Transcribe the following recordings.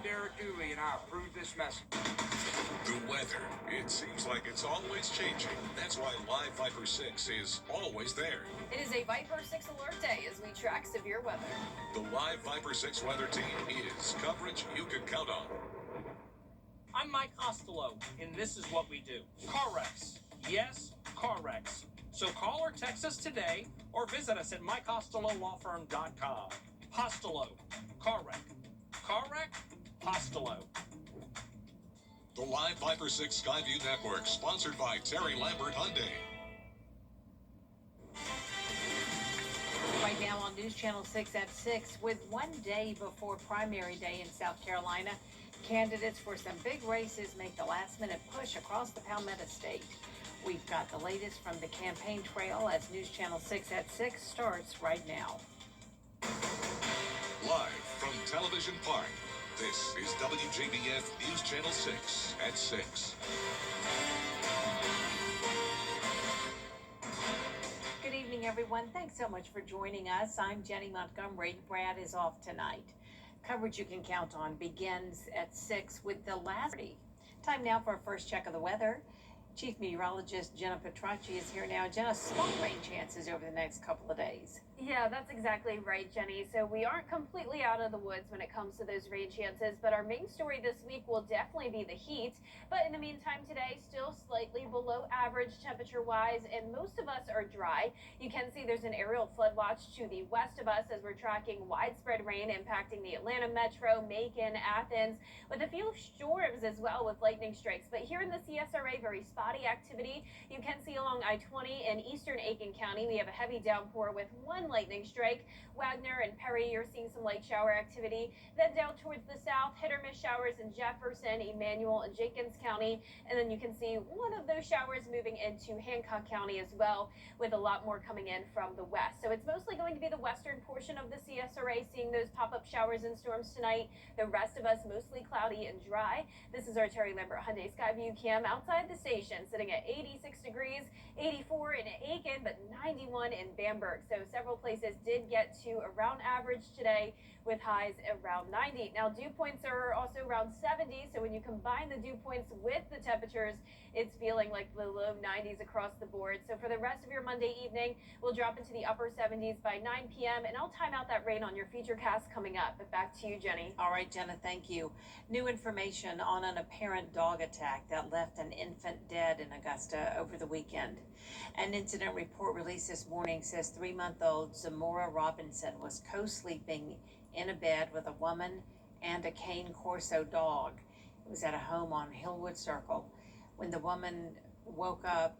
Derek Dooley, and I approve this message. The weather. It seems like it's always changing. That's why Live Viper 6 is always there. It is a Viper 6 alert day as we track severe weather. The Live Viper 6 weather team is coverage you can count on. I'm Mike Costello, and this is what we do. Car wrecks. Yes, car wrecks. So call or text us today or visit us at mycostellolawfirm.com. Costello. Car wreck. Car wreck? Costello. The Live Viper 6 Skyview Network, sponsored by Terry Lambert Hyundai. Right now on News Channel 6 at 6, with 1 day before primary day in South Carolina, candidates for some big races make the last-minute push across the Palmetto State. We've got the latest from the campaign trail as News Channel 6 at 6 starts right now. Live from Television Park, this is WJBF News Channel 6 at 6. Good evening, everyone. Thanks so much for joining us. I'm Jenny Montgomery. Brad is off tonight. Coverage you can count on begins at 6 with the last. Time now for our first check of the weather. Chief Meteorologist Jenna Petracci is here now. Jenna, small rain chances over the next couple of days. Yeah, that's exactly right, Jenny. So we aren't completely out of the woods when it comes to those rain chances, but our main story this week will definitely be the heat. But in the meantime, today, still slightly below average temperature-wise, and most of us are dry. You can see there's an aerial flood watch to the west of us as we're tracking widespread rain impacting the Atlanta metro, Macon, Athens, with a few storms as well with lightning strikes. But here in the CSRA, very spotty activity. You can see along I-20 in eastern Aiken County, we have a heavy downpour with one lightning strike. Wagner and Perry, you're seeing some light shower activity. Then down towards the south, hit or miss showers in Jefferson, Emmanuel, and Jenkins County. And then you can see one of those showers moving into Hancock County as well, with a lot more coming in from the west. So it's mostly going to be the western portion of the CSRA seeing those pop-up showers and storms tonight. The rest of us mostly cloudy and dry. This is our Terry Lambert Hyundai Skyview cam outside the station, sitting at 86 degrees, 84 in Aiken, but 91 in Bamberg. So several places did get to around average today with highs around 90. Now, dew points are also around 70. So when you combine the dew points with the temperatures, it's feeling like the low 90s across the board. So for the rest of your Monday evening, we'll drop into the upper 70s by 9 p.m. And I'll time out that rain on your feature cast coming up. But back to you, Jenny. All right, Jenna, thank you. New information on an apparent dog attack that left an infant dead in Augusta over the weekend. An incident report released this morning says 3-month-old Zamora Robinson was co-sleeping in a bed with a woman and a Cane Corso dog. It was at a home on Hillwood Circle. When the woman woke up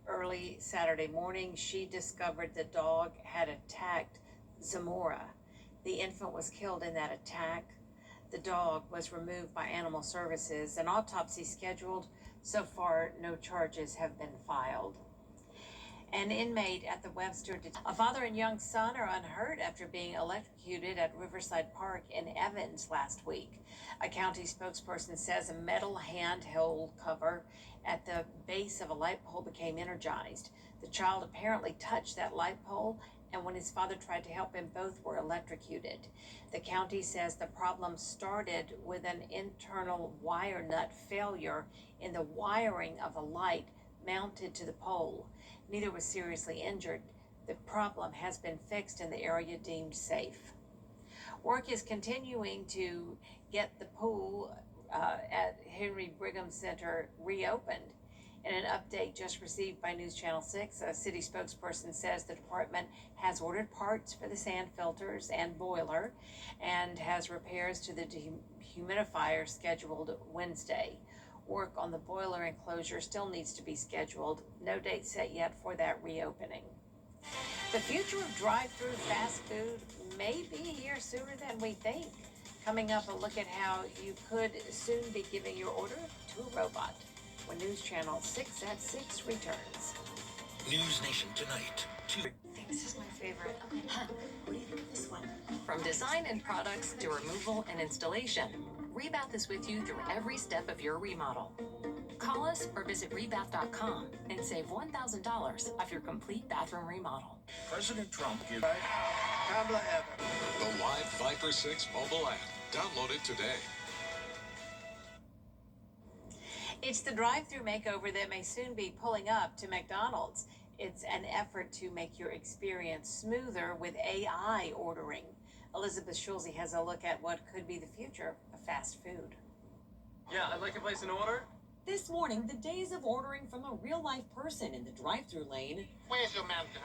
early Saturday morning, she discovered the dog had attacked Zamora. The infant was killed in that attack. The dog was removed by Animal Services. An autopsy scheduled. So far, no charges have been filed. An inmate at the Webster, a father and young son are unhurt after being electrocuted at Riverside Park in Evans last week. A county spokesperson says a metal handheld cover at the base of a light pole became energized. The child apparently touched that light pole, and when his father tried to help him, both were electrocuted. The county says the problem started with an internal wire nut failure in the wiring of a light mounted to the pole. Neither was seriously injured. The problem has been fixed in the area deemed safe. Work is continuing to get the pool at Henry Brigham Center reopened. In an update just received by News Channel 6, a city spokesperson says the department has ordered parts for the sand filters and boiler and has repairs to the dehumidifier scheduled Wednesday. Work on the boiler enclosure still needs to be scheduled. No date set yet for that reopening. The future of drive-through fast food may be here sooner than we think. Coming up, a look at how you could soon be giving your order to a robot when News Channel 6 at 6 returns. News Nation tonight. I think this is my favorite. Huh, what do you think of this one? From design and products to removal and installation, Rebath is with you through every step of your remodel. Call us or visit rebath.com and save $1,000 off your complete bathroom remodel. President Trump gives Kamala Evans. The Live Viper 6 mobile app. Download it today. It's the drive-through makeover that may soon be pulling up to McDonald's. It's an effort to make your experience smoother with AI ordering. Elizabeth Schulze has a look at what could be the future of fast food. Yeah, I'd like to place an order. This morning, the days of ordering from a real-life person in the drive-through lane Where's your manager?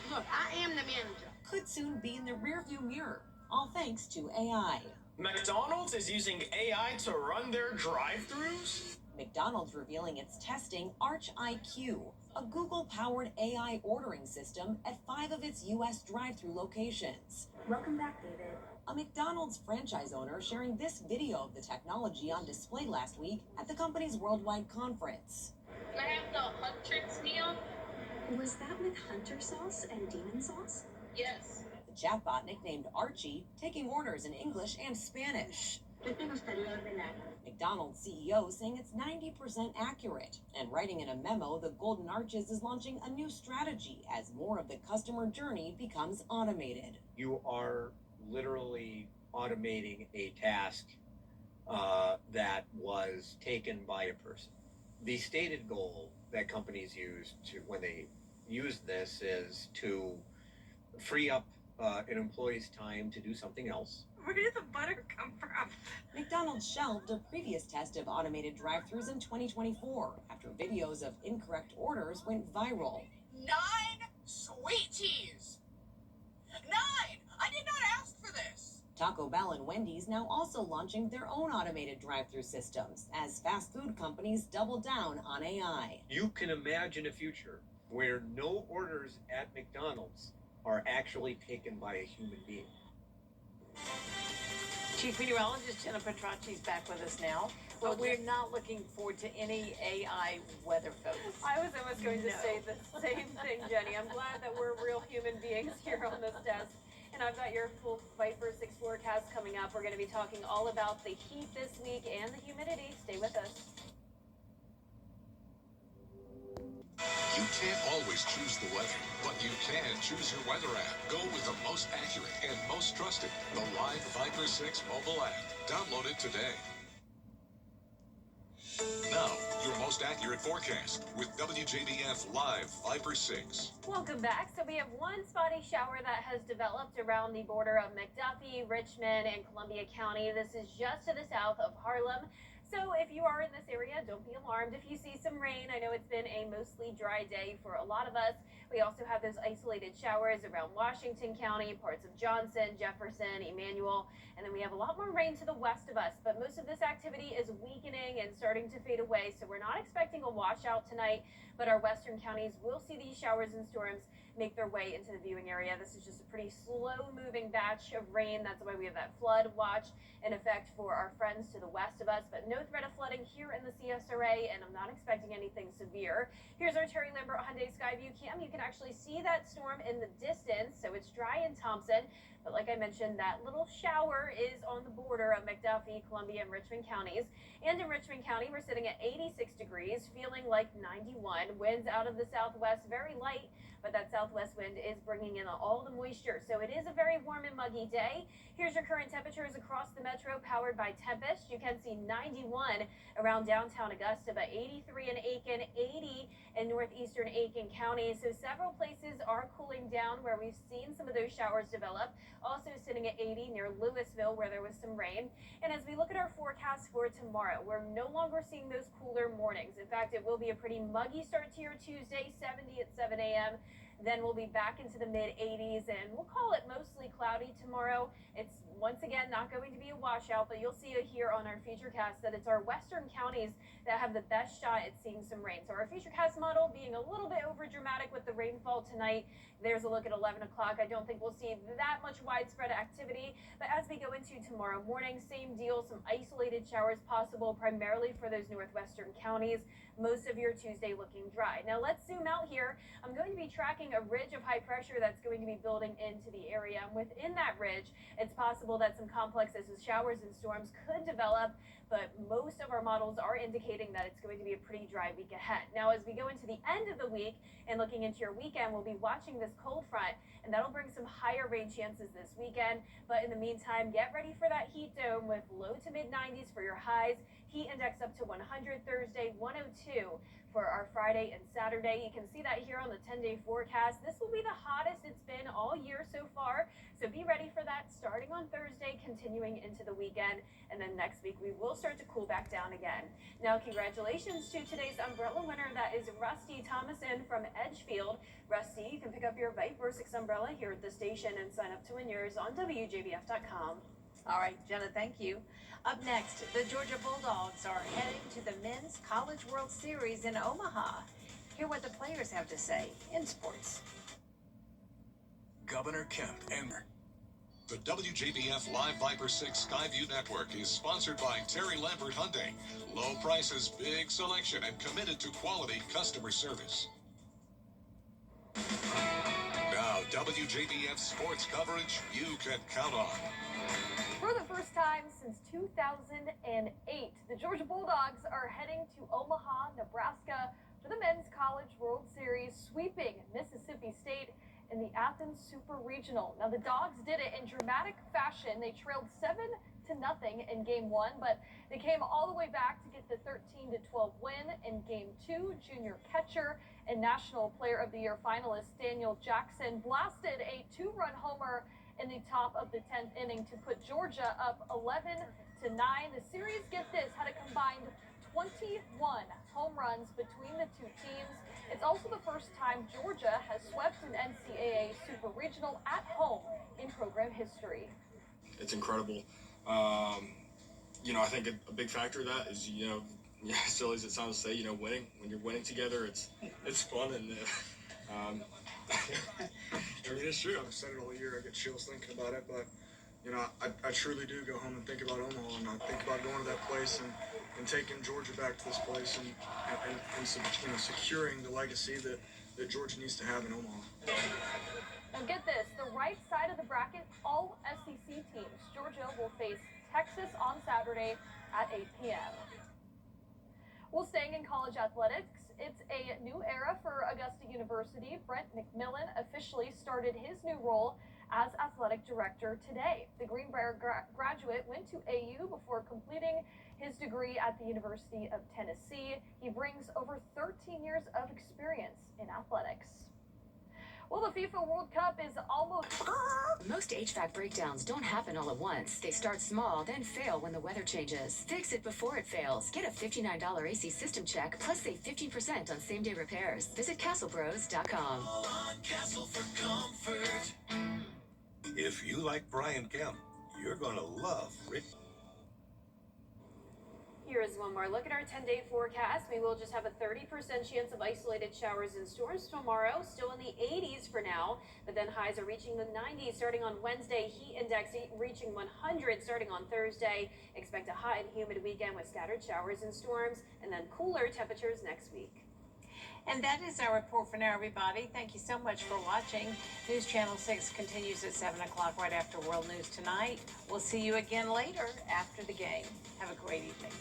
Look, I am the manager. could soon be in the rearview mirror, all thanks to AI. McDonald's is using AI to run their drive-thrus? McDonald's revealing it's testing Arch IQ, a Google-powered AI ordering system at 5 of its U.S. drive-through locations. Welcome back, David. A McDonald's franchise owner sharing this video of the technology on display last week at the company's worldwide conference. Can I have the Huntrix meal? Was that with hunter sauce and demon sauce? Yes. The chatbot, nicknamed Archie, taking orders in English and Spanish. McDonald's CEO saying it's 90% accurate, and writing in a memo, the Golden Arches is launching a new strategy as more of the customer journey becomes automated. You are literally automating a task that was taken by a person. The stated goal that companies use to when they use this is to free up an employee's time to do something else. Where did the butter come from? McDonald's shelved a previous test of automated drive-thrus in 2024 after videos of incorrect orders went viral. 9 sweet teas. 9! I did not ask for this. Taco Bell and Wendy's now also launching their own automated drive-thru systems as fast food companies double down on AI. You can imagine a future where no orders at McDonald's are actually taken by a human being. Chief Meteorologist Jenna Petracci's back with us now, but we're not looking forward to any AI weather folks. I was almost going to say the same thing, Jenny. I'm glad that we're real human beings here on this desk. And I've got your full Viper 6 forecast coming up. We're going to be talking all about the heat this week and the humidity. Stay with us. You can't always choose the weather, but you can choose your weather app. Go with the most accurate and most trusted, the Live Viper 6 mobile app. Download it today. Now, your most accurate forecast with WJBF Live Viper 6. Welcome back. So we have one spotty shower that has developed around the border of McDuffie, Richmond, and Columbia County. This is just to the south of Harlem. So if you are in this area, don't be alarmed if you see some rain. I know it's been a mostly dry day for a lot of us. We also have those isolated showers around Washington County, parts of Johnson, Jefferson, Emmanuel, and then we have a lot more rain to the west of us. But most of this activity is weakening and starting to fade away, so we're not expecting a washout tonight, but our western counties will see these showers and storms make their way into the viewing area. This is just a pretty slow moving batch of rain. That's why we have that flood watch in effect for our friends to the west of us, but no threat of flooding here in the CSRA, and I'm not expecting anything severe. Here's our Terry Lambert Hyundai Skyview cam. You can actually see that storm in the distance, so it's dry in Thompson, but like I mentioned, that little shower is on the border of McDuffie, Columbia, and Richmond counties. And in Richmond County, we're sitting at 86 degrees, feeling like 91. Winds out of the southwest, very light, but that southwest wind is bringing in all the moisture. So it is a very warm and muggy day. Here's your current temperatures across the metro, powered by Tempest. You can see 91 around downtown Augusta, but 83 in Aiken, 80 in northeastern Aiken County. So several places are cooling down where we've seen some of those showers develop. Also sitting at 80 near Louisville, where there was some rain. And as we look at our forecast for tomorrow, we're no longer seeing those cooler mornings. In fact, it will be a pretty muggy start to your Tuesday, 70 at 7 a.m. Then we'll be back into the mid 80s, and we'll call it mostly cloudy tomorrow. It's once again not going to be a washout, but you'll see it here on our Futurecast that it's our western counties that have the best shot at seeing some rain. So our Futurecast model being a little bit over dramatic with the rainfall tonight. There's a look at 11 o'clock. I don't think we'll see that much widespread activity, but as we go into tomorrow morning, same deal, some isolated showers possible primarily for those northwestern counties. Most of your Tuesday looking dry. Now let's zoom out here. I'm going to be tracking a ridge of high pressure that's going to be building into the area. And within that ridge, it's possible that some complexes with showers and storms could develop, but most of our models are indicating that it's going to be a pretty dry week ahead. Now, as we go into the end of the week and looking into your weekend, we'll be watching this cold front, and that'll bring some higher rain chances this weekend. But in the meantime, get ready for that heat dome with low to mid 90s for your highs. Heat index up to 100 Thursday, 102 for our Friday and Saturday. You can see that here on the 10-day forecast. This will be the hottest it's been all year so far. So be ready for that starting on Thursday, continuing into the weekend. And then next week, we will start to cool back down again. Now, congratulations to today's umbrella winner. That is Rusty Thomason from Edgefield. Rusty, you can pick up your Viper 6 umbrella here at the station and sign up to win yours on WJBF.com. All right, Jenna, thank you. Up next, the Georgia Bulldogs are heading to the Men's College World Series in Omaha. Hear what the players have to say in sports. Governor Kemp and The WJBF Live Viper 6 Skyview Network is sponsored by Terry Lambert Hyundai. Low prices, big selection, and committed to quality customer service. Now, WJBF sports coverage you can count on. For the first time since 2008, the Georgia Bulldogs are heading to Omaha, Nebraska for the Men's College World Series, sweeping Mississippi State in the Athens Super Regional. Now, the Dogs did it in dramatic fashion. They trailed 7-0 in Game 1, but they came all the way back to get the 13-12 win in Game 2. Junior catcher and National Player of the Year finalist Daniel Jackson blasted a 2-run homer in the top of the 10th inning to put Georgia up 11-9. The series, get this, had a combined 21 home runs between the two teams. It's also the first time Georgia has swept an NCAA Super Regional at home in program history. It's incredible. I think a big factor of that is, as silly as it sounds to say, winning. When you're winning together, it's fun and. I mean, it's true. I've said it all year. I get chills thinking about it, but I truly do go home and think about Omaha, and I think about going to that place and taking Georgia back to this place and securing the legacy that Georgia needs to have in Omaha. Now get this, the right side of the bracket, all SEC teams. Georgia will face Texas on Saturday at 8 p.m. Well, staying in college athletics, it's a new era for Augusta University. Brent McMillan officially started his new role as athletic director today. The Greenbrier graduate went to AU before completing his degree at the University of Tennessee. He brings over 13 years of experience in athletics. Well, the FIFA World Cup is almost... Most HVAC breakdowns don't happen all at once. They start small, then fail when the weather changes. Fix it before it fails. Get a $59 AC system check, plus save 15% on same-day repairs. Visit CastleBros.com. Castle for comfort. If you like Brian Kemp, you're gonna love Rick. Here is one more look at our 10-day forecast. We will just have a 30% chance of isolated showers and storms tomorrow. Still in the 80s for now, but then highs are reaching the 90s starting on Wednesday. Heat index reaching 100 starting on Thursday. Expect a hot and humid weekend with scattered showers and storms, and then cooler temperatures next week. And that is our report for now, everybody. Thank you so much for watching. News Channel 6 continues at 7 o'clock right after World News Tonight. We'll see you again later after the game. Have a great evening.